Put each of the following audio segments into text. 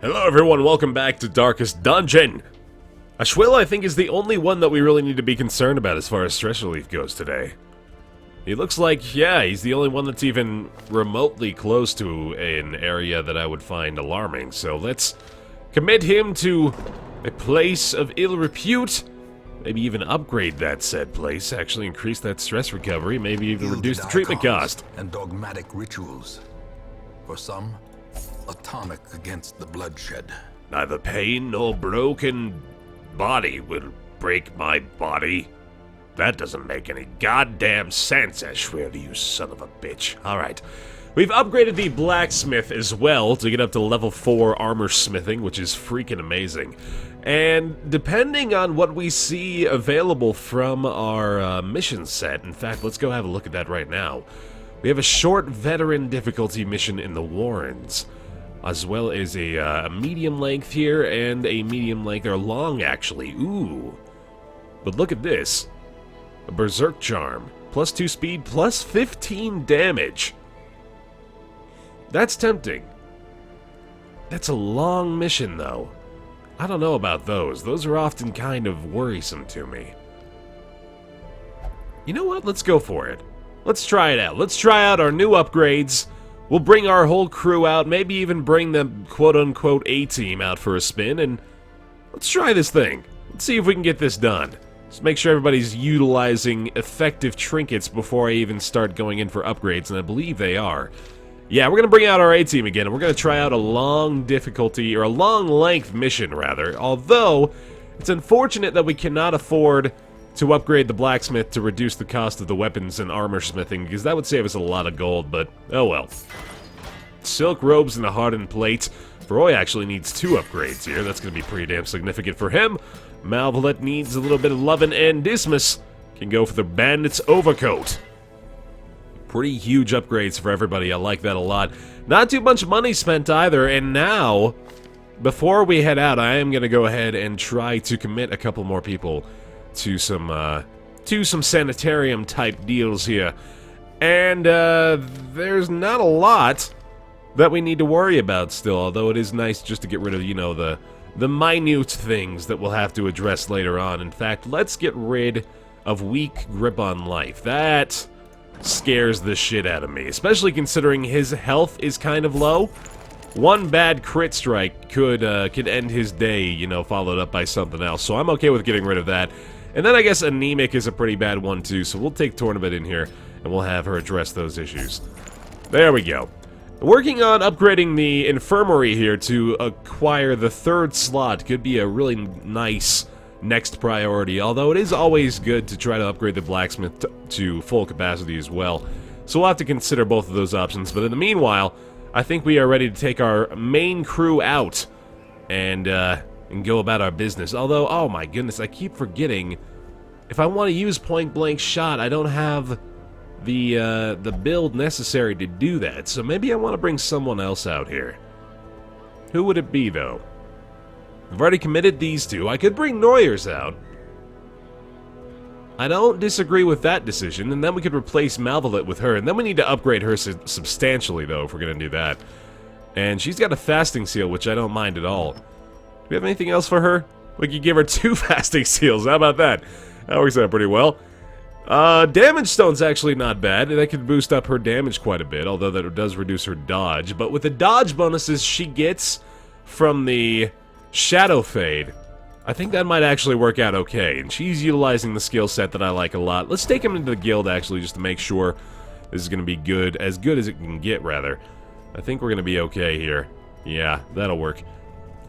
Hello everyone, welcome back to Darkest Dungeon! Ashwill, I think, is the only one that we really need to be concerned about as far as stress relief goes today. He looks like, yeah, he's the only one that's even remotely close to an area that I would find alarming, so let's commit him to a place of ill repute. Maybe even upgrade that said place, actually increase that stress recovery, maybe even reduce the treatment cost. And dogmatic rituals. For some, a tonic against the bloodshed. Neither pain nor broken body will break my body. That doesn't make any goddamn sense, Ashwill, you son of a bitch. Alright. We've upgraded the blacksmith as well to get up to level 4 armor smithing, which is freaking amazing. And depending on what we see available from our mission set, in fact, let's go have a look at that right now. We have a short veteran difficulty mission in the Warrens, as well as a medium length here and a medium length, or long actually. Ooh. But look at this. A berserk charm, plus 2 speed, plus 15 damage. That's tempting. That's a long mission though. I don't know about those. Those are often kind of worrisome to me. You know what? Let's go for it. Let's try it out. Let's try out our new upgrades. We'll bring our whole crew out, maybe even bring the quote-unquote A-team out for a spin, and let's try this thing. Let's see if we can get this done. Just make sure everybody's utilizing effective trinkets before I even start going in for upgrades, and I believe they are. Yeah, we're going to bring out our A-team again, and we're going to try out a long difficulty, or a long length mission, rather. Although, it's unfortunate that we cannot afford to upgrade the blacksmith to reduce the cost of the weapons and armor smithing, because that would save us a lot of gold, but oh well. Silk robes and a hardened plate. Roy actually needs 2 upgrades here. That's going to be pretty damn significant for him. Malvolet needs a little bit of lovin', and Dismas can go for the bandit's overcoat. Pretty huge upgrades for everybody. I like that a lot. Not too much money spent either, and now, before we head out, I am going to go ahead and try to commit a couple more people to some sanitarium type deals here. And there's not a lot that we need to worry about still, although it is nice just to get rid of, you know, the minute things that we'll have to address later on. In fact, let's get rid of weak grip on life. That scares the shit out of me, especially considering his health is kind of low. One bad crit strike could end his day, you know, followed up by something else, so I'm okay with getting rid of that. And then I guess anemic is a pretty bad one too, so we'll take Tournament in here, and we'll have her address those issues. There we go. Working on upgrading the infirmary here to acquire the 3rd slot could be a really nice next priority, although it is always good to try to upgrade the blacksmith to full capacity as well. So we'll have to consider both of those options, but in the meanwhile, I think we are ready to take our main crew out and go about our business. Although, oh my goodness, I keep forgetting, if I want to use point-blank shot, I don't have the build necessary to do that, so maybe I want to bring someone else out here. Who would it be, though? I've already committed these 2. I could bring Noyers out. I don't disagree with that decision, and then we could replace Malvolet with her, and then we need to upgrade her substantially, though, if we're going to do that. And she's got a fasting seal, which I don't mind at all. Do we have anything else for her? We could give her 2 fasting seals. How about that? That works out pretty well. Damage stone's actually not bad, and that could boost up her damage quite a bit, although that does reduce her dodge. But with the dodge bonuses she gets from the Shadow Fade, I think that might actually work out okay, and she's utilizing the skill set that I like a lot. Let's take him into the guild, actually, just to make sure this is going to be good as it can get, rather. I think we're going to be okay here. Yeah, that'll work.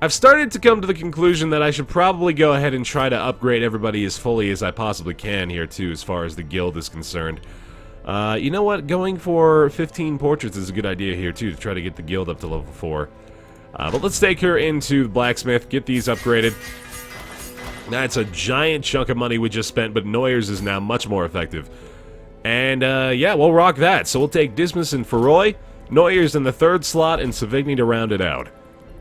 I've started to come to the conclusion that I should probably go ahead and try to upgrade everybody as fully as I possibly can here, too, as far as the guild is concerned. You know what? Going for 15 portraits is a good idea here, too, to try to get the guild up to level 4. But let's take her into the blacksmith, get these upgraded. That's a giant chunk of money we just spent, but Noyers is now much more effective. And, yeah, we'll rock that. So we'll take Dismas and Feroy, Noyers in the 3rd slot, and Savigny to round it out.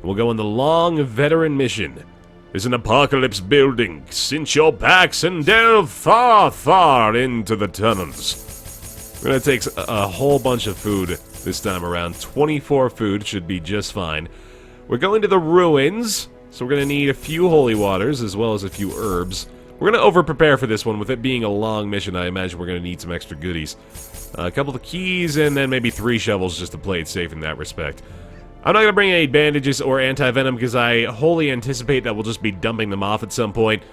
We'll go in the long veteran mission. There's an apocalypse building. Cinch your packs and delve far, far into the tunnels. We're gonna take a whole bunch of food this time around. 24 food should be just fine. We're going to the ruins, so we're going to need a few holy waters as well as a few herbs. We're going to over-prepare for this one. With it being a long mission, I imagine we're going to need some extra goodies. A couple of keys, and then maybe 3 shovels just to play it safe in that respect. I'm not going to bring any bandages or anti-venom because I wholly anticipate that we'll just be dumping them off at some point.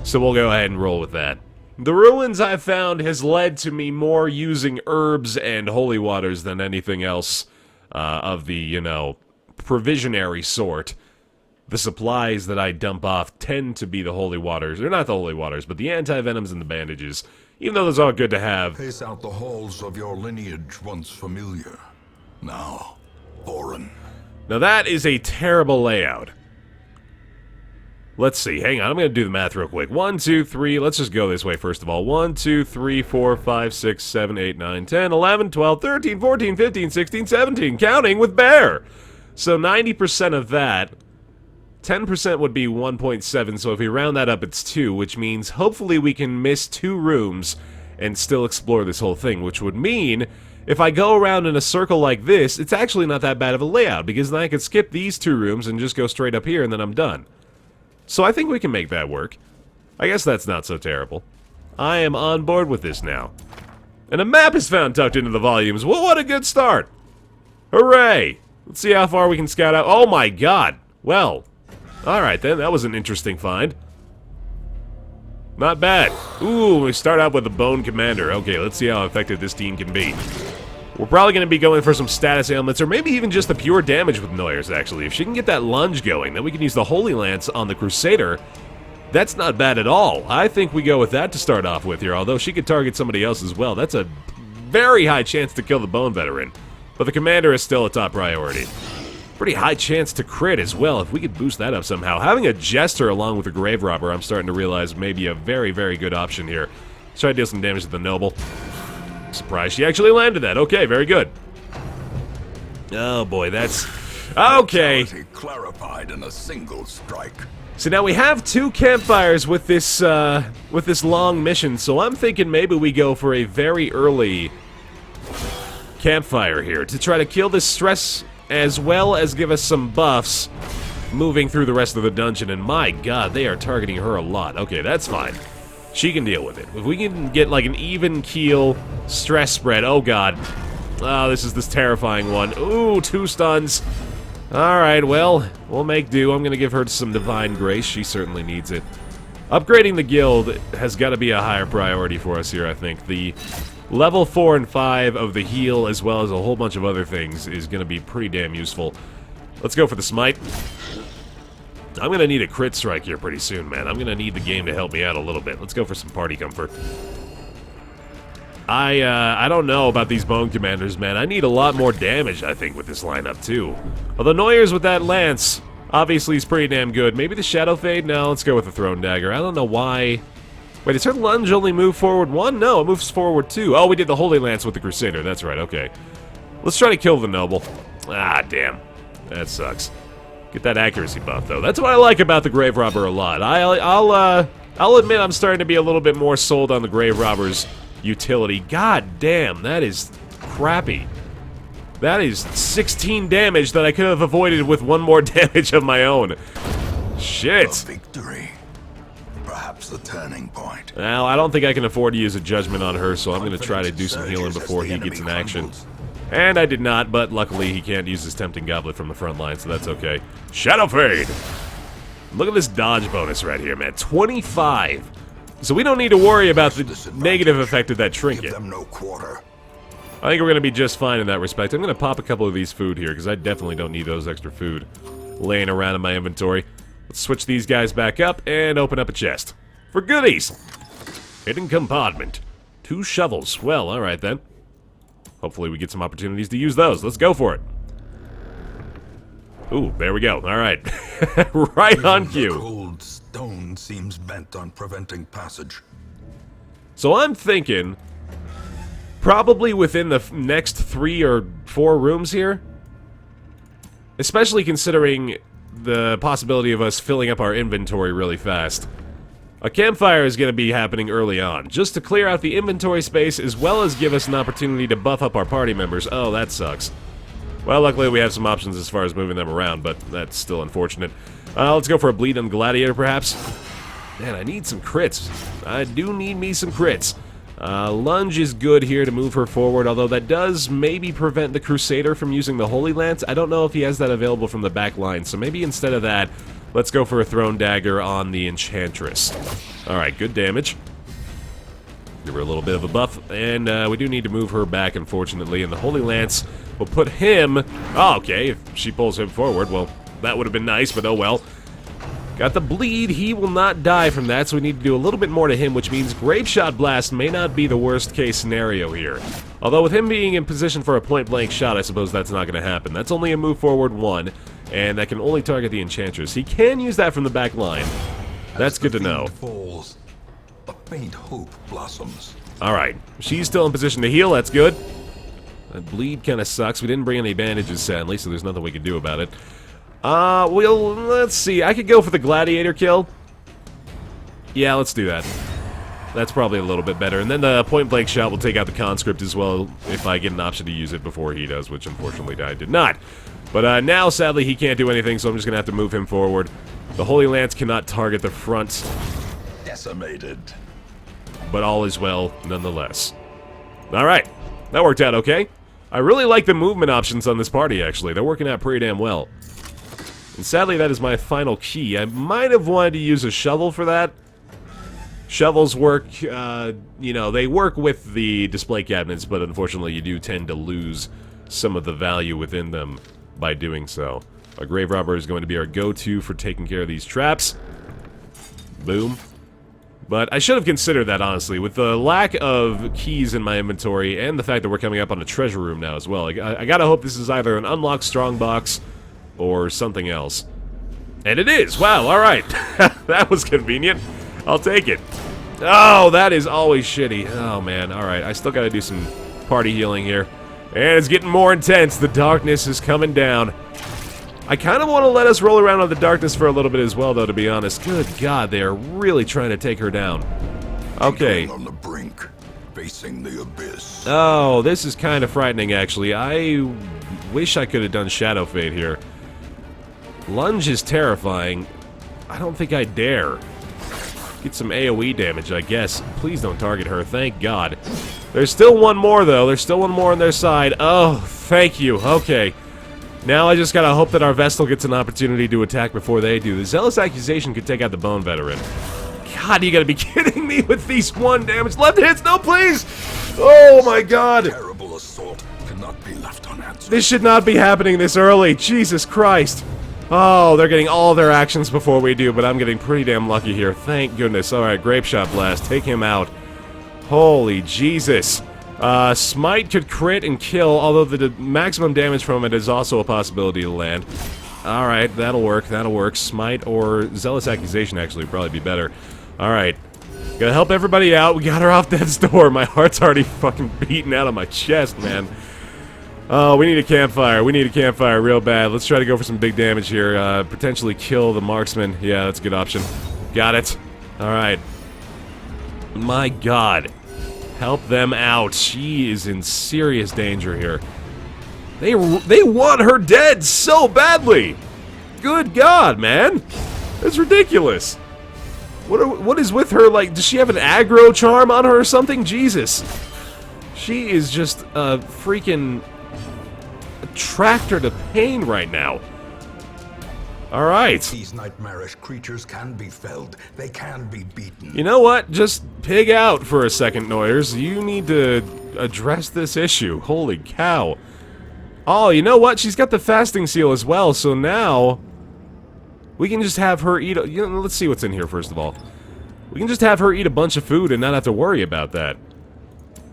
So we'll go ahead and roll with that. The ruins I've found has led to me more using herbs and holy waters than anything else of the, you know, provisionary sort. The supplies that I dump off tend to be the holy waters. They're not the holy waters, but the anti-venoms and the bandages. Even though those are good to have. Pace out the halls of your lineage once familiar, now foreign. Now that is a terrible layout. Let's see, hang on, I'm going to do the math real quick. 1, 2, 3, let's just go this way first of all. 1, 2, 3, 4, 5, 6, 7, 8, 9, 10, 11, 12, 13, 14, 15, 16, 17, counting with Baer. So 90% of that, 10% would be 1.7, so if we round that up, it's 2, which means hopefully we can miss 2 rooms and still explore this whole thing, which would mean if I go around in a circle like this, it's actually not that bad of a layout, because then I could skip these 2 rooms and just go straight up here, and then I'm done. So I think we can make that work. I guess that's not so terrible. I am on board with this now. And a map is found tucked into the volumes. Well, what a good start! Hooray! Let's see how far we can scout out. Oh my god! Well, alright then, that was an interesting find. Not bad. Ooh, we start out with the Bone Commander. Okay, let's see how effective this team can be. We're probably going to be going for some status ailments, or maybe even just the pure damage with Noyers, actually. If she can get that lunge going, then we can use the Holy Lance on the Crusader. That's not bad at all. I think we go with that to start off with here, although she could target somebody else as well. That's a very high chance to kill the Bone Veteran. But the Commander is still a top priority. Pretty high chance to crit as well, if we could boost that up somehow. Having a Jester along with a Grave Robber, I'm starting to realize may be a very, very good option here. Let's try to deal some damage to the Noble. Surprised she actually landed that. Okay, very good. Oh boy, that's... Okay. Clarified in a single strike. So now we have 2 campfires with this long mission, so I'm thinking maybe we go for a very early campfire here to try to kill this stress as well as give us some buffs moving through the rest of the dungeon, and my god, they are targeting her a lot. Okay, that's fine. She can deal with it. If we can get like an even keel stress spread, oh god. Oh, this is this terrifying one. Ooh, 2 stuns. Alright, well, we'll make do. I'm gonna give her some Divine Grace. She certainly needs it. Upgrading the guild has got to be a higher priority for us here, I think. The level 4 and 5 of the heal, as well as a whole bunch of other things, is gonna be pretty damn useful. Let's go for the smite. I'm gonna need a crit strike here pretty soon, man. I'm gonna need the game to help me out a little bit. Let's go for some party comfort. I don't know about these Bone Commanders, man. I need a lot more damage, I think, with this lineup, too. Although Noyers with that Lance, obviously, is pretty damn good. Maybe the Shadow Fade? No, let's go with the Throne Dagger. I don't know why... Wait, does her lunge only move forward 1? No, it moves forward 2. Oh, we did the Holy Lance with the Crusader. That's right, okay. Let's try to kill the Noble. Ah, damn. That sucks. Get that accuracy buff, though. That's what I like about the Grave Robber a lot. I'll admit I'm starting to be a little bit more sold on the Grave Robber's utility. God damn, that is crappy. That is 16 damage that I could have avoided with 1 more damage of my own. Shit. A victory. Perhaps the turning point. Well, I don't think I can afford to use a judgment on her, so I'm going to try to do some healing before he gets in action. And I did not, but luckily he can't use his Tempting Goblet from the front line, so that's okay. Shadow Fade! Look at this dodge bonus right here, man. 25. So we don't need to worry about the negative effect of that trinket. Give them no quarter. I think we're going to be just fine in that respect. I'm going to pop a couple of these food here, because I definitely don't need those extra food laying around in my inventory. Let's switch these guys back up and open up a chest. For goodies! Hidden compartment. 2 shovels. Well, alright then. Hopefully we get some opportunities to use those. Let's go for it. Ooh, there we go. Alright. Right on cue. The cold stone seems bent on preventing passage. So I'm thinking, probably within the next 3 or 4 rooms here, especially considering the possibility of us filling up our inventory really fast. A campfire is going to be happening early on, just to clear out the inventory space as well as give us an opportunity to buff up our party members. Oh, that sucks. Well, luckily we have some options as far as moving them around, but that's still unfortunate. Let's go for a bleed on the gladiator, perhaps. Man, I need some crits. I do need me some crits. Lunge is good here to move her forward, although that does maybe prevent the Crusader from using the Holy Lance. I don't know if he has that available from the back line, so maybe instead of that, let's go for a Thrown Dagger on the Enchantress. Alright, good damage. Give her a little bit of a buff, and we do need to move her back, unfortunately, and the Holy Lance will put him... Oh, okay, if she pulls him forward, well, that would have been nice, but oh well. Got the bleed, he will not die from that, so we need to do a little bit more to him, which means Graveshot Blast may not be the worst case scenario here. Although with him being in position for a point-blank shot, I suppose that's not going to happen. That's only a move forward 1, and that can only target the Enchantress. He can use that from the back line. That's good to know. Falls, a faint hope blossoms. Alright, she's still in position to heal, that's good. That bleed kind of sucks. We didn't bring any bandages, sadly, so there's nothing we can do about it. Well, let's see. I could go for the gladiator kill. Yeah, let's do that. That's probably a little bit better. And then the point-blank shot will take out the conscript as well if I get an option to use it before he does, which unfortunately I did not. But now, sadly, he can't do anything, so I'm just going to have to move him forward. The Holy Lance cannot target the front. Decimated. But all is well, nonetheless. Alright, that worked out okay. I really like the movement options on this party, actually. They're working out pretty damn well. And sadly, that is my final key. I might have wanted to use a shovel for that. Shovels work, you know, they work with the display cabinets, but unfortunately you do tend to lose some of the value within them by doing so. Our Grave Robber is going to be our go-to for taking care of these traps. Boom. But I should have considered that, honestly. With the lack of keys in my inventory, and the fact that we're coming up on a treasure room now as well, I gotta hope this is either an unlocked strongbox or something else. And it is! Wow, alright. That was convenient. I'll take it. Oh, that is always shitty. Oh, man. Alright, I still gotta do some party healing here. And it's getting more intense. The darkness is coming down. I kind of want to let us roll around on the darkness for a little bit as well, though, to be honest. Good God, they are really trying to take her down. Okay. On the brink, facing the abyss. Oh, this is kind of frightening, actually. I wish I could have done Shadow Fade here. Lunge is terrifying. I don't think I dare. Get some AoE damage, I guess. Please don't target her, thank God. There's still one more, though. There's still one more on their side. Oh, thank you. Okay. Now I just gotta hope that our Vestal gets an opportunity to attack before they do. The Zealous Accusation could take out the Bone Veteran. God, you gotta be kidding me with these 1 damage left hits. No, please! Oh my God! Terrible assault cannot be left unanswered. This should not be happening this early. Jesus Christ. Oh, they're getting all their actions before we do, but I'm getting pretty damn lucky here. Thank goodness. Alright, Grapeshot Blast. Take him out. Holy Jesus. Smite could crit and kill, although the maximum damage from it is also a possibility to land. Alright, that'll work, that'll work. Smite or Zealous Accusation actually would probably be better. Alright. Gotta help everybody out. We got her off death's door. My heart's already fucking beating out of my chest, man. Oh, we need a campfire. We need a campfire real bad. Let's try to go for some big damage here. Potentially kill the marksman. Yeah, that's a good option. Got it. Alright. My God. Help them out. She is in serious danger here. They want her dead so badly. Good God, man. That's ridiculous. What is with her? Like, does she have an aggro charm on her or something? Jesus. She is just a freaking tractor to pain right now. Alright. These nightmarish creatures can be felled. They can be beaten. You know what? Just pig out for a second, Noyers. You need to address this issue. Holy cow. Oh, you know what? She's got the fasting seal as well, so now we can just have her eat... You know, let's see what's in here, first of all. We can just have her eat a bunch of food and not have to worry about that.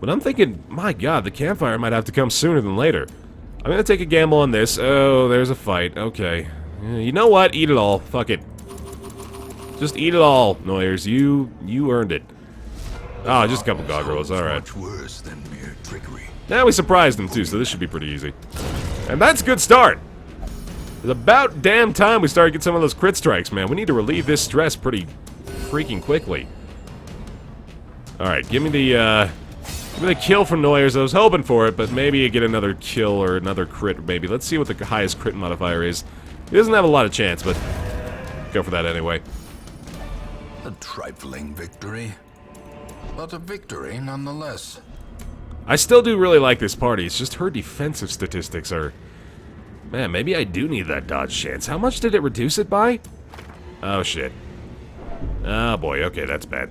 But I'm thinking, my God, the campfire might have to come sooner than later. I'm gonna take a gamble on this. Oh, there's a fight. Okay. You know what? Eat it all. Fuck it. Just eat it all, Noyers. You earned it. Ah, just a couple gargoyles. Alright. Much worse than mere trickery. Now we surprised them too, so this should be pretty easy. And that's a good start. It's about damn time we started getting some of those crit strikes, man. We need to relieve this stress pretty freaking quickly. Alright, give me the With a kill from Noyers, I was hoping for it, but maybe you get another kill or another crit, maybe. Let's see what the highest crit modifier is. He doesn't have a lot of chance, but go for that anyway. A trifling victory, but a victory nonetheless. I still do really like this party. It's just her defensive statistics are... Man, maybe I do need that dodge chance. How much did it reduce it by? Oh, shit. Oh, boy. Okay, that's bad.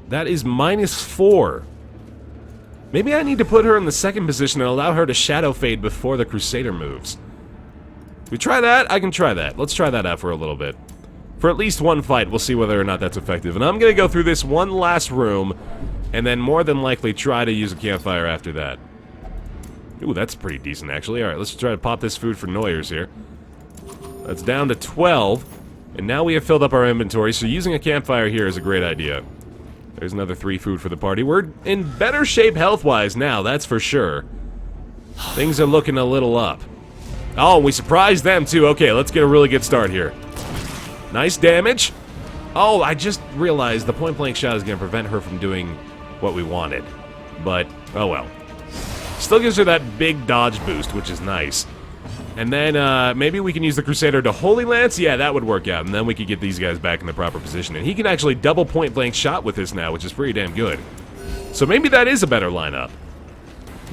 That is -4. Maybe I need to put her in the second position and allow her to shadow fade before the Crusader moves. We try that? I can try that. Let's try that out for a little bit. For at least one fight, we'll see whether or not that's effective. And I'm going to go through this one last room, and then more than likely try to use a campfire after that. Ooh, that's pretty decent, actually. Alright, let's try to pop this food for Noyers here. That's down to 12. And now we have filled up our inventory, so using a campfire here is a great idea. There's another 3 food for the party. We're in better shape health-wise now, that's for sure. Things are looking a little up. Oh, we surprised them, too. Okay, let's get a really good start here. Nice damage. Oh, I just realized the point-blank shot is going to prevent her from doing what we wanted. But, oh well. Still gives her that big dodge boost, which is nice. And then, maybe we can use the Crusader to Holy Lance? Yeah, that would work out, and then we could get these guys back in the proper position. And he can actually double point-blank shot with this now, which is pretty damn good. So maybe that is a better lineup.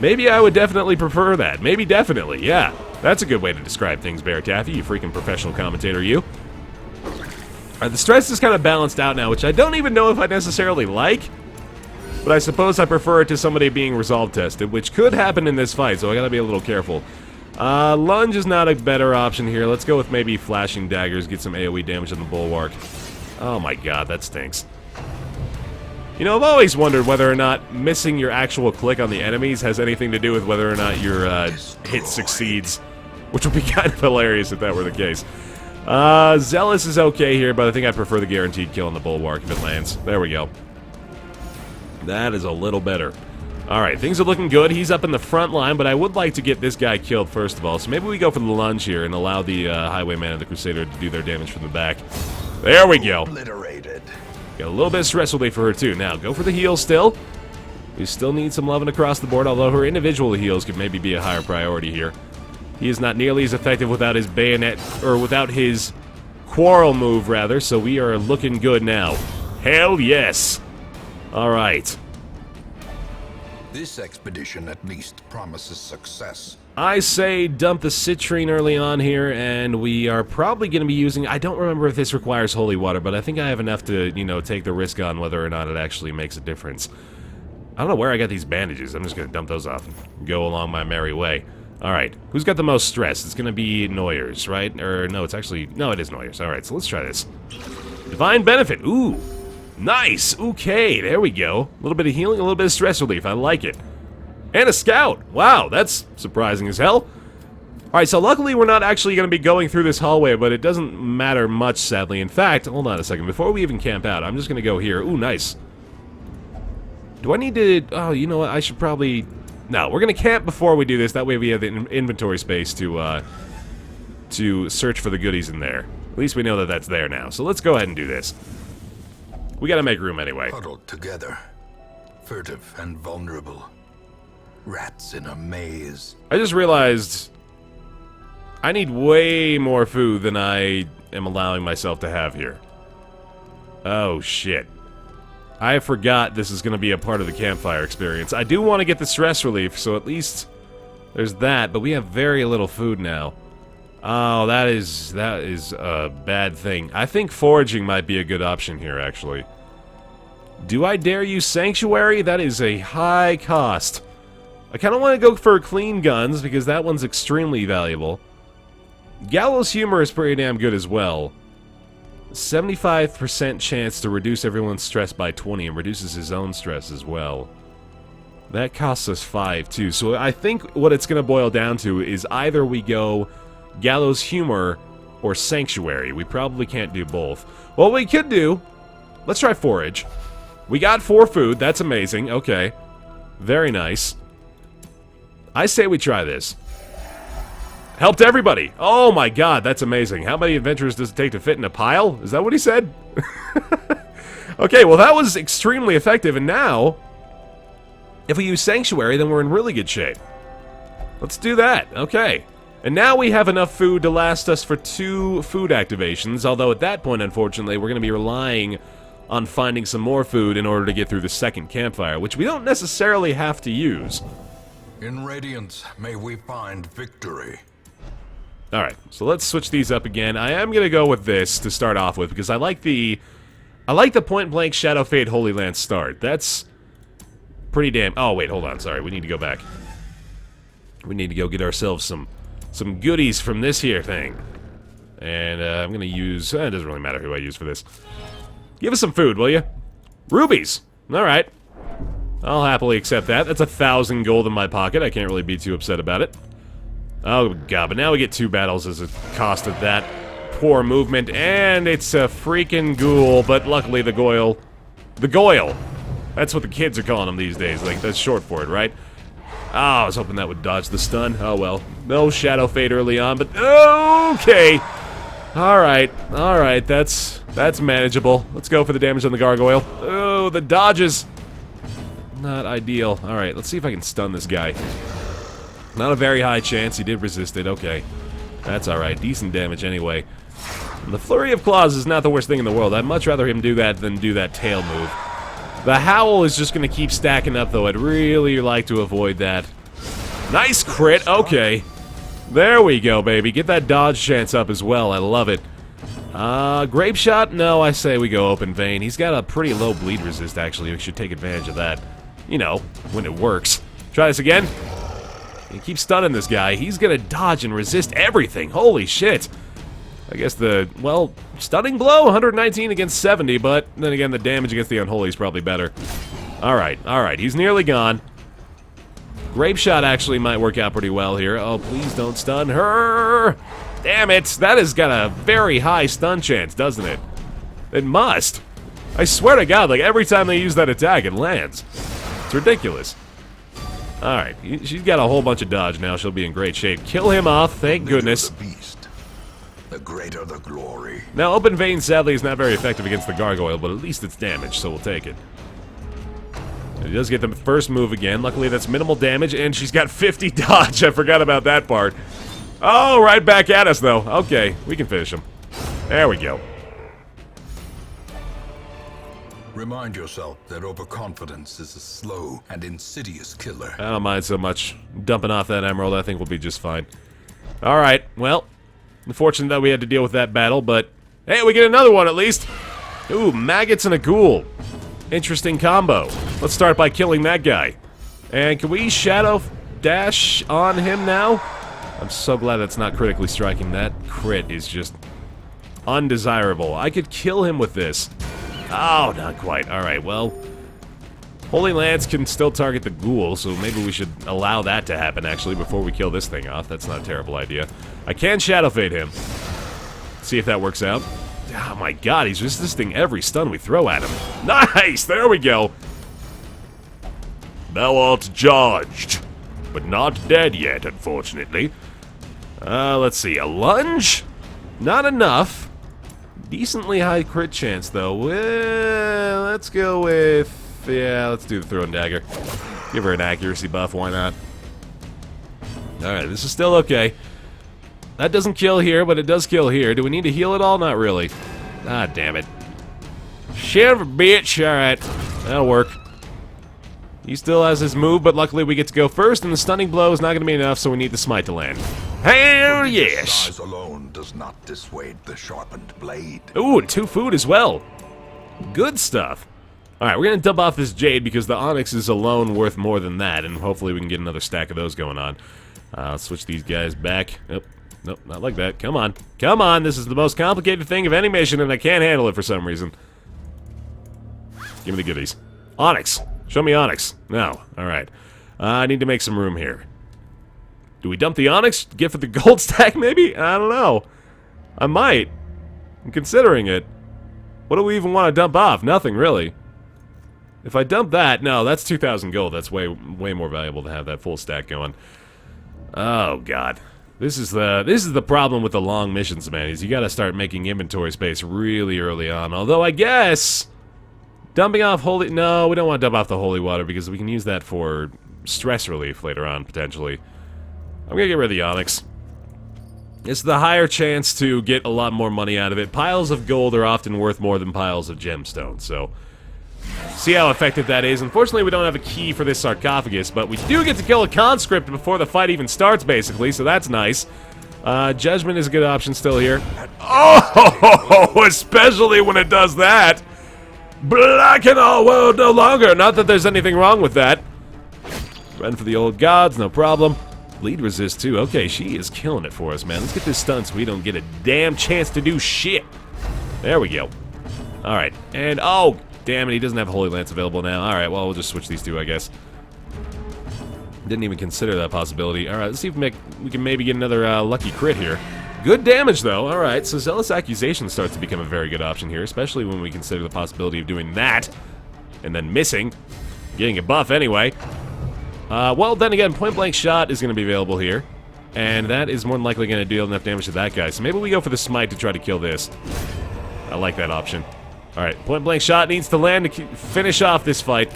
Maybe I would definitely prefer that. Maybe definitely, yeah. That's a good way to describe things, Baer Taffy, you freaking professional commentator, you. Alright, the stress is kind of balanced out now, which I don't even know if I necessarily like. But I suppose I prefer it to somebody being resolve tested, which could happen in this fight, so I gotta be a little careful. Lunge is not a better option here. Let's go with maybe flashing daggers, get some AoE damage on the bulwark. Oh my god, that stinks. You know, I've always wondered whether or not missing your actual click on the enemies has anything to do with whether or not your hit succeeds. Which would be kind of hilarious if that were the case. Zealous is okay here, but I think I prefer the guaranteed kill on the bulwark if it lands. There we go. That is a little better. Alright, things are looking good. He's up in the front line, but I would like to get this guy killed first of all. So maybe we go for the lunge here and allow the Highwayman and the Crusader to do their damage from the back. There we go. Obliterated. Got a little bit of stress relief for her too. Now, go for the heal still. We still need some loving across the board, although her individual heals could maybe be a higher priority here. He is not nearly as effective without his bayonet, or without his quarrel move, rather, so we are looking good now. Hell yes! Alright. This expedition at least promises success. I say dump the citrine early on here, and we are probably going to be using... I don't remember if this requires holy water, but I think I have enough to, you know, take the risk on whether or not it actually makes a difference. I don't know where I got these bandages. I'm just going to dump those off and go along my merry way. Alright, who's got the most stress? It's going to be Noyers, right? Or, no, it's actually... No, it is Noyers. Alright, so let's try this. Divine Benefit. Ooh! Nice! Okay, there we go. A little bit of healing, a little bit of stress relief. I like it. And a scout! Wow, that's surprising as hell. Alright, so luckily we're not actually going to be going through this hallway, but it doesn't matter much, sadly. In fact, hold on a second. Before we even camp out, I'm just going to go here. Ooh, nice. Do I need to... Oh, you know what? I should probably... No, we're going to camp before we do this. That way we have the inventory space to search for the goodies in there. At least we know that that's there now. So let's go ahead and do this. We gotta make room anyway. Huddled together, furtive and vulnerable. Rats in a maze. I just realized I need way more food than I am allowing myself to have here. Oh, shit. I forgot this is going to be a part of the campfire experience. I do want to get the stress relief, so at least there's that, but we have very little food now. Oh, that is a bad thing. I think foraging might be a good option here, actually. Do I dare use Sanctuary? That is a high cost. I kind of want to go for clean guns, because that one's extremely valuable. Gallows Humor is pretty damn good as well. 75% chance to reduce everyone's stress by 20 and reduces his own stress as well. That costs us 5 too, so I think what it's going to boil down to is either we go Gallows Humor or Sanctuary. We probably can't do both. What we could do, let's try Forage. We got 4 food, that's amazing, okay. Very nice. I say we try this. Helped everybody! Oh my god, that's amazing. How many adventurers does it take to fit in a pile? Is that what he said? Okay, well that was extremely effective, and now... If we use Sanctuary, then we're in really good shape. Let's do that. Okay. And now we have enough food to last us for 2 food activations, although at that point, unfortunately, we're going to be relying on finding some more food in order to get through the second campfire, which we don't necessarily have to use. In Radiance, may we find victory. Alright, so let's switch these up again. I am going to go with this to start off with, because I like the point-blank Shadow Fade Holy Lance start. That's pretty damn... Oh, wait, hold on, sorry, we need to go back. We need to go get ourselves some goodies from this here thing. And I'm going to use... it doesn't really matter who I use for this. Give us some food, will you? Rubies! Alright. I'll happily accept that. That's 1,000 gold in my pocket. I can't really be too upset about it. Oh, God, but now we get 2 battles as a cost of that poor movement. And it's a freaking ghoul, but luckily the Goyle... The Goyle! That's what the kids are calling them these days. Like, that's short for it, right? Oh, I was hoping that would dodge the stun. Oh, well. No Shadow Fade early on, but... Okay! Alright, that's manageable. Let's go for the damage on the gargoyle. Oh, the dodges! Not ideal. Alright, let's see if I can stun this guy. Not a very high chance. He did resist it. Okay. That's alright. Decent damage anyway. The Flurry of Claws is not the worst thing in the world. I'd much rather him do that than do that tail move. The Howl is just going to keep stacking up, though. I'd really like to avoid that. Nice crit. Okay. There we go, baby. Get that dodge chance up as well. I love it. Grape Shot? No, I say we go Open Vein. He's got a pretty low bleed resist, actually. We should take advantage of that. You know, when it works. Try this again. You keep stunning this guy. He's gonna dodge and resist everything. Holy shit. I guess well, stunning blow, 119 against 70, but then again, the damage against the Unholy is probably better. Alright, he's nearly gone. Grape Shot actually might work out pretty well here. Oh, please don't stun her! Damn it! That has got a very high stun chance, doesn't it? It must! I swear to God, like, every time they use that attack, it lands. It's ridiculous. Alright, she's got a whole bunch of dodge now. She'll be in great shape. Kill him off, thank goodness. The beast, the greater the glory. Now, Open Vein, sadly, is not very effective against the gargoyle, but at least it's damage, so we'll take it. He does get the first move again. Luckily, that's minimal damage, and she's got 50 dodge. I forgot about that part. Oh, right back at us, though. Okay, we can finish him. There we go. Remind yourself that overconfidence is a slow and insidious killer. I don't mind so much. Dumping off that emerald, I think we'll be just fine. Alright, well, unfortunate that we had to deal with that battle, but hey, we get another one at least. Ooh, maggots and a ghoul. Interesting combo. Let's start by killing that guy. And can we shadow dash on him now? I'm so glad that's not critically striking. That crit is just undesirable. I could kill him with this. Oh, not quite. Alright, well, Holy Lance can still target the ghoul, so maybe we should allow that to happen, actually, before we kill this thing off. That's not a terrible idea. I can Shadow Fade him. See if that works out. Oh my God, he's resisting every stun we throw at him. Nice! There we go. Thou art judged, but not dead yet, unfortunately. Let's see. A lunge? Not enough. Decently high crit chance, though. Well, let's go with... yeah, let's do the Throwing Dagger. Give her an accuracy buff, why not? Alright, this is still okay. That doesn't kill here, but it does kill here. Do we need to heal at all? Not really. Ah, damn it. Shit of a bitch. Alright, that'll work. He still has his move, but luckily we get to go first, and the stunning blow is not going to be enough, so we need the smite to land. Hell yes! Size alone does not dissuade the sharpened blade. Ooh, and 2 food as well. Good stuff. Alright, we're going to dump off this jade because the onyx is alone worth more than that, and hopefully we can get another stack of those going on. Let's switch these guys back. Nope, not like that. Come on. Come on, this is the most complicated thing of any mission, and I can't handle it for some reason. Give me the goodies. Onyx! Show me Onyx. No. Alright. I need to make some room here. Do we dump the Onyx? Get for the gold stack, maybe? I don't know. I might. I'm considering it. What do we even want to dump off? Nothing, really. If I dump that, no, that's 2,000 gold. That's way more valuable to have that full stack going. Oh, God. This is the problem with the long missions, man, is you gotta start making inventory space really early on. Although, I guess... Dumping off holy... No, we don't want to dump off the holy water because we can use that for stress relief later on, potentially. I'm going to get rid of the onyx. It's the higher chance to get a lot more money out of it. Piles of gold are often worth more than piles of gemstones, so... See how effective that is. Unfortunately, we don't have a key for this sarcophagus, but we do get to kill a conscript before the fight even starts, basically, so that's nice. Judgment is a good option still here. Oh, especially when it does that. Black and all world no longer. Not that there's anything wrong with that. Run for the old gods, no problem. Lead resist too. Okay, she is killing it for us, man. Let's get this stun so we don't get a damn chance to do shit. There we go. Alright, and oh, damn it, he doesn't have Holy Lance available now. Alright, well, we'll just switch these two, I guess. Didn't even consider that possibility. Alright, let's see if we can maybe get another lucky crit here. Good damage, though. Alright, so Zealous Accusation starts to become a very good option here, especially when we consider the possibility of doing that and then missing. Getting a buff anyway. Well, then again, point-blank shot is going to be available here. And that is more than likely going to deal enough damage to that guy. So maybe we go for the smite to try to kill this. I like that option. Alright, point-blank shot needs to land to finish off this fight.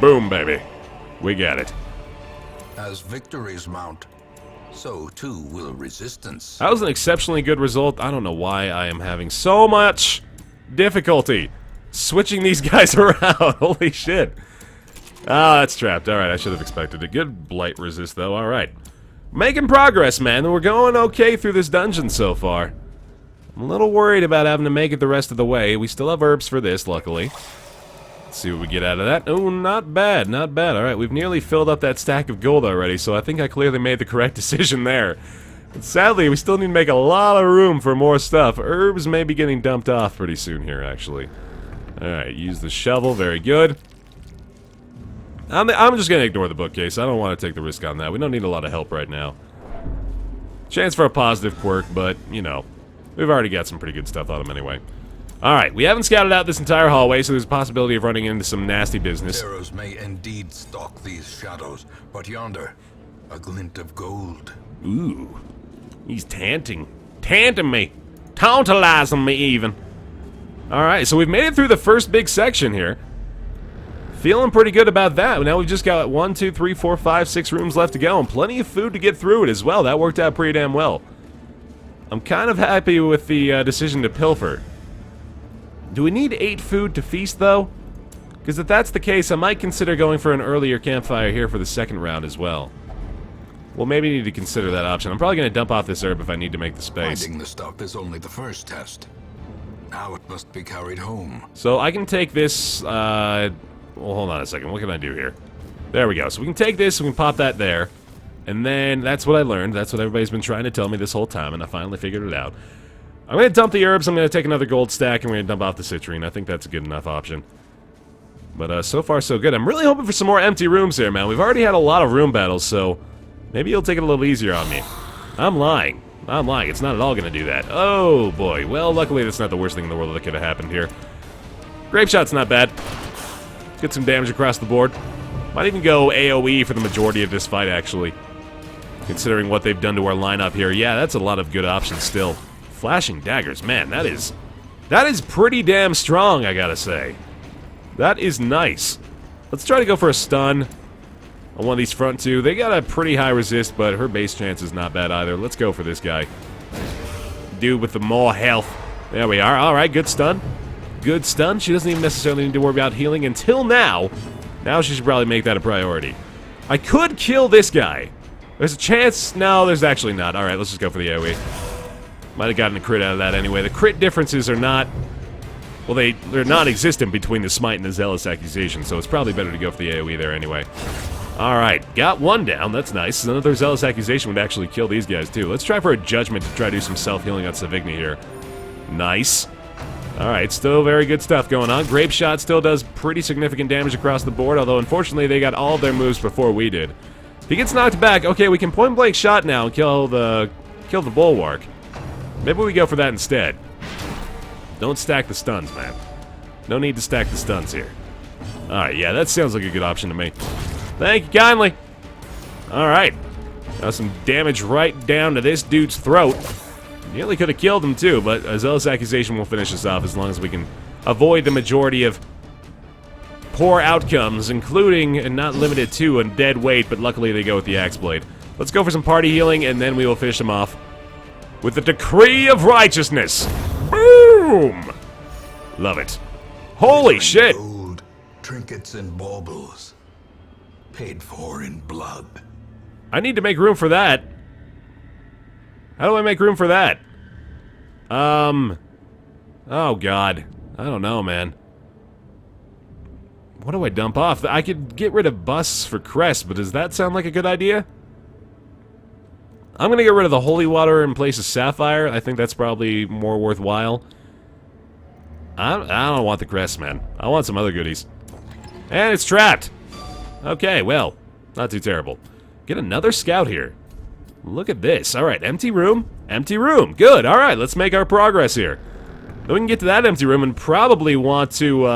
Boom, baby. We got it. As victories mount, so too will resistance. That was an exceptionally good result. I don't know why I am having so much difficulty switching these guys around. Holy shit. Ah, that's trapped. Alright, I should have expected a good blight resist, though. Alright. Making progress, man. We're going okay through this dungeon so far. I'm a little worried about having to make it the rest of the way. We still have herbs for this, luckily. Let's see what we get out of that. Oh, not bad, not bad. Alright, we've nearly filled up that stack of gold already, so I think I clearly made the correct decision there. But sadly, we still need to make a lot of room for more stuff. Herbs may be getting dumped off pretty soon here, actually. Alright, use the shovel. Very good. I'm just going to ignore the bookcase. I don't want to take the risk on that. We don't need a lot of help right now. Chance for a positive quirk, but, you know, we've already got some pretty good stuff on him anyway. Alright, we haven't scouted out this entire hallway, so there's a possibility of running into some nasty business. Pharaohs may indeed stalk these shadows, but yonder, a glint of gold. Ooh. He's tanting me. Tantalizing me, even. Alright, so we've made it through the first big section here. Feeling pretty good about that. Now we've just got 1, 2, 3, 4, 5, 6 rooms left to go, and plenty of food to get through it as well. That worked out pretty damn well. I'm kind of happy with the decision to pilfer. Do we need 8 food to feast, though? Because if that's the case, I might consider going for an earlier campfire here for the second round as well. We'll maybe need to consider that option. I'm probably going to dump off this herb if I need to make the space. Finding the stuff is only the first test. Now it must be carried home. So I can take this, well, hold on a second. What can I do here? There we go. So we can take this, we can pop that there. And then, that's what I learned. That's what everybody's been trying to tell me this whole time, and I finally figured it out. I'm going to dump the herbs, I'm going to take another gold stack, and we're going to dump off the citrine. I think that's a good enough option. But, so far, so good. I'm really hoping for some more empty rooms here, man. We've already had a lot of room battles, so maybe you'll take it a little easier on me. I'm lying. I'm lying. It's not at all going to do that. Oh, boy. Well, luckily, that's not the worst thing in the world that could have happened here. Grape shot's not bad. Get some damage across the board. Might even go AoE for the majority of this fight, actually. Considering what they've done to our lineup here. Yeah, that's a lot of good options still. Flashing daggers, man, that is pretty damn strong, I gotta say. That is nice. Let's try to go for a stun on one of these front two. They got a pretty high resist, but her base chance is not bad either. Let's go for this guy. Dude with the more health. There we are. Alright, good stun. Good stun. She doesn't even necessarily need to worry about healing until now. Now she should probably make that a priority. I could kill this guy. There's a chance. No, there's actually not. Alright, let's just go for the AoE. Might have gotten a crit out of that anyway. The crit differences are not... Well, they're non-existent between the Smite and the Zealous Accusation, so it's probably better to go for the AoE there anyway. Alright, got one down. That's nice. Another Zealous Accusation would actually kill these guys, too. Let's try for a Judgment to try to do some self-healing on Savigny here. Nice. Alright, still very good stuff going on. Grape Shot still does pretty significant damage across the board, although unfortunately they got all of their moves before we did. If he gets knocked back, okay, we can point-blank shot now and kill the Bulwark. Maybe we go for that instead. Don't stack the stuns, man. No need to stack the stuns here. Alright, yeah, that sounds like a good option to me. Thank you kindly. Alright. Now some damage right down to this dude's throat. Nearly could have killed him too, but a Zealous Accusation will finish us off as long as we can avoid the majority of poor outcomes, including, and not limited to, a dead weight, but luckily they go with the axe blade. Let's go for some party healing, and then we will finish him off with the decree of righteousness. Boom! Love it. Holy shit! Gold, trinkets, and baubles. Paid for in blood. I need to make room for that. How do I make room for that? Oh god. I don't know, man. What do I dump off? I could get rid of busts for crests, but does that sound like a good idea? I'm gonna get rid of the holy water in place of sapphire. I think that's probably more worthwhile. I don't want the crest, man. I want some other goodies. And it's trapped! Okay, well, not too terrible. Get another scout here. Look at this. Alright, empty room. Empty room. Good, alright, let's make our progress here. Then we can get to that empty room and probably want to,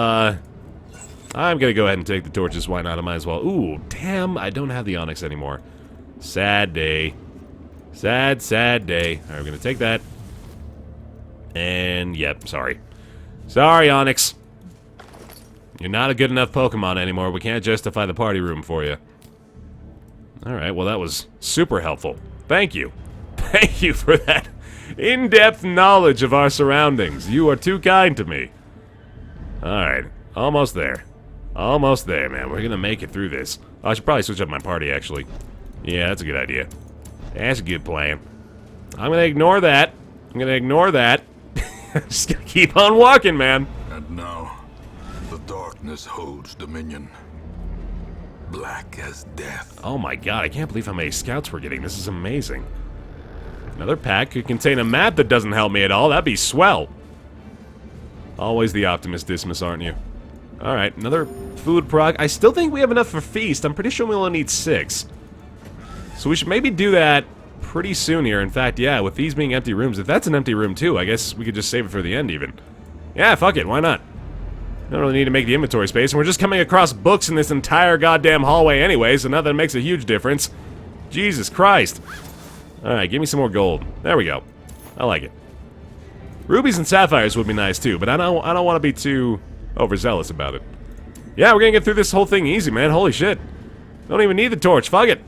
I'm gonna go ahead and take the torches. Why not? I might as well. Ooh, damn, I don't have the onyx anymore. Sad day. Sad, sad day. Alright, we're gonna take that. And, yep, sorry. Sorry, Onyx. You're not a good enough Pokemon anymore. We can't justify the party room for you. Alright, well that was super helpful. Thank you. Thank you for that in-depth knowledge of our surroundings. You are too kind to me. Alright, almost there. Almost there, man. We're gonna make it through this. Oh, I should probably switch up my party, actually. Yeah, that's a good idea. That's a good plan. I'm gonna ignore that. I'm gonna ignore that. Just gonna keep on walking, man. And now, the darkness holds dominion. Black as death. Oh my god, I can't believe how many scouts we're getting. This is amazing. Another pack could contain a map that doesn't help me at all. That'd be swell. Always the Optimus Dismas, aren't you? Alright, another food prog. I still think we have enough for feast. I'm pretty sure we only need 6. So we should maybe do that pretty soon here. In fact, yeah, with these being empty rooms, if that's an empty room too, I guess we could just save it for the end even. Yeah, fuck it, why not? Don't really need to make the inventory space, and we're just coming across books in this entire goddamn hallway anyway, so not that it makes a huge difference. Jesus Christ. Alright, give me some more gold. There we go. I like it. Rubies and sapphires would be nice too, but I don't want to be too overzealous about it. Yeah, we're gonna get through this whole thing easy, man. Holy shit. Don't even need the torch. Fuck it.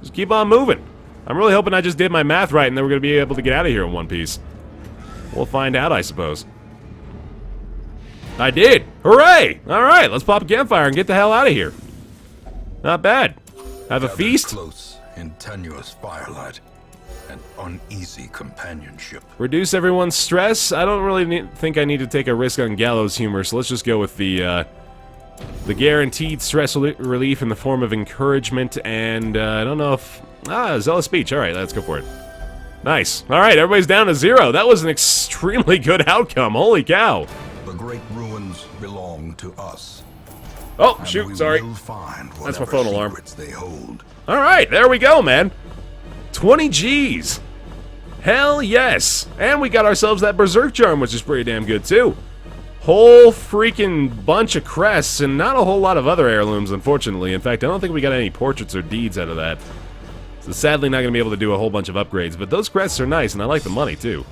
Just keep on moving. I'm really hoping I just did my math right and then we're gonna be able to get out of here in one piece. We'll find out, I suppose. I did! Hooray! Alright, let's pop a campfire and get the hell out of here. Not bad. Have a feast. Close in tenuous firelight and uneasy companionship. Reduce everyone's stress. I don't really think I need to take a risk on gallows humor, so let's just go with the guaranteed stress relief in the form of encouragement, and I don't know if... zealous speech. Alright, let's go for it. Nice. Alright, everybody's down to 0. That was an extremely good outcome. Holy cow. The great ruins belong to us. Oh, And shoot, we sorry. will find That's my whatever phone alarm. secrets they hold. Alright, there we go, man. 20 G's. Hell yes. And we got ourselves that Berserk Charm, which is pretty damn good, too. Whole freaking bunch of crests, and not a whole lot of other heirlooms, unfortunately. In fact, I don't think we got any portraits or deeds out of that. So sadly not going to be able to do a whole bunch of upgrades, but those crests are nice, and I like the money, too.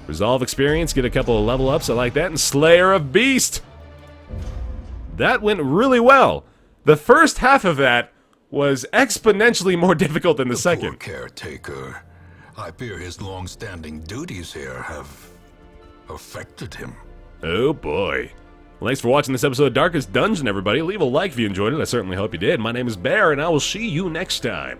Resolve experience, get a couple of level ups, I like that, and Slayer of Beast! That went really well. The first half of that was exponentially more difficult than the Poor second. caretaker. I fear his long-standing duties here have affected him. Oh boy. Well, thanks for watching this episode of Darkest Dungeon, everybody. Leave a like if you enjoyed it. I certainly hope you did. My name is Baer, and I will see you next time.